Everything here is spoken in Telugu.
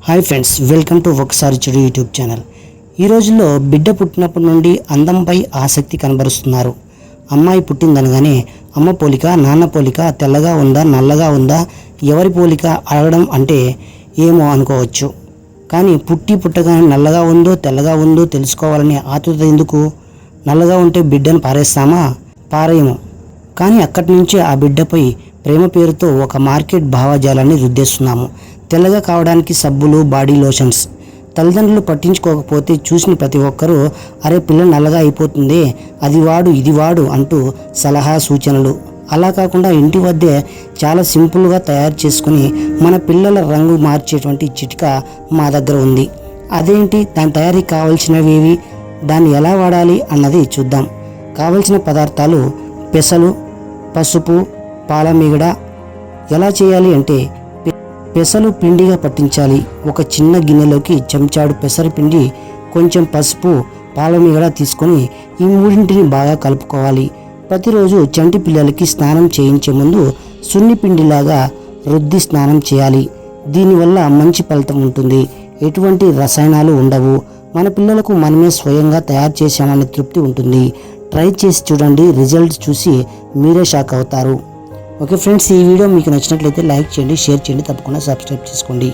హాయ్ ఫ్రెండ్స్, వెల్కమ్ టు ఒకసారి చెడు యూట్యూబ్ ఛానల్. ఈ రోజుల్లో బిడ్డ పుట్టినప్పటి నుండి అందంపై ఆసక్తి కనబరుస్తున్నారు. అమ్మాయి పుట్టిందనగానే అమ్మ పోలిక, నాన్న పోలిక, తెల్లగా ఉందా నల్లగా ఉందా, ఎవరి పోలిక అడగడం అంటే ఏమో అనుకోవచ్చు. కానీ పుట్టగానే నల్లగా ఉందో తెల్లగా ఉందో తెలుసుకోవాలని ఆతృత ఎందుకు? నల్లగా ఉంటే బిడ్డను పారేస్తామా? పారేయము. కానీ అక్కడి నుంచి ఆ బిడ్డపై ప్రేమ పేరుతో ఒక మార్కెట్ భావజాలాన్ని రుద్దేస్తున్నాము. తెల్లగా కావడానికి సబ్బులు, బాడీ లోషన్స్. తల్లిదండ్రులు పట్టించుకోకపోతే చూసిన ప్రతి ఒక్కరూ అరే పిల్ల నల్లగా అయిపోతుంది, అది వాడు ఇది వాడు అంటూ సలహా సూచనలు. అలా కాకుండా ఇంటి వద్దే చాలా సింపుల్గా తయారు చేసుకుని మన పిల్లల రంగు మార్చేటువంటి చిట్కా మా దగ్గర ఉంది. అదేంటి, దాని తయారీకి కావాల్సినవి, దాన్ని ఎలా వాడాలి అన్నది చూద్దాం. కావలసిన పదార్థాలు పెసలు, పసుపు, పాలమీగడ. ఎలా చేయాలి అంటే పెసలు పిండిగా పట్టించాలి. ఒక చిన్న గిన్నెలోకి చెంచాడు పెసరపిండి, కొంచెం పసుపు, పాలమీగడ తీసుకొని ఈ మూడింటిని బాగా కలుపుకోవాలి. ప్రతిరోజు చంటి పిల్లలకి స్నానం చేయించే ముందు సున్నిపిండిలాగా రుద్ది స్నానం చేయాలి. దీనివల్ల మంచి ఫలితం ఉంటుంది. ఎటువంటి రసాయనాలు ఉండవు. మన పిల్లలకు మనమే స్వయంగా తయారు చేశామనే తృప్తి ఉంటుంది. ట్రై చేసి చూడండి, రిజల్ట్ చూసి మీరే షాక్ అవుతారు. ఓకే ఫ్రెండ్స్, ఈ వీడియో మీకు నచ్చినట్లయితే లైక్ చేయండి, షేర్ చేయండి, తప్పకుండా సబ్స్క్రైబ్ చేసుకోండి.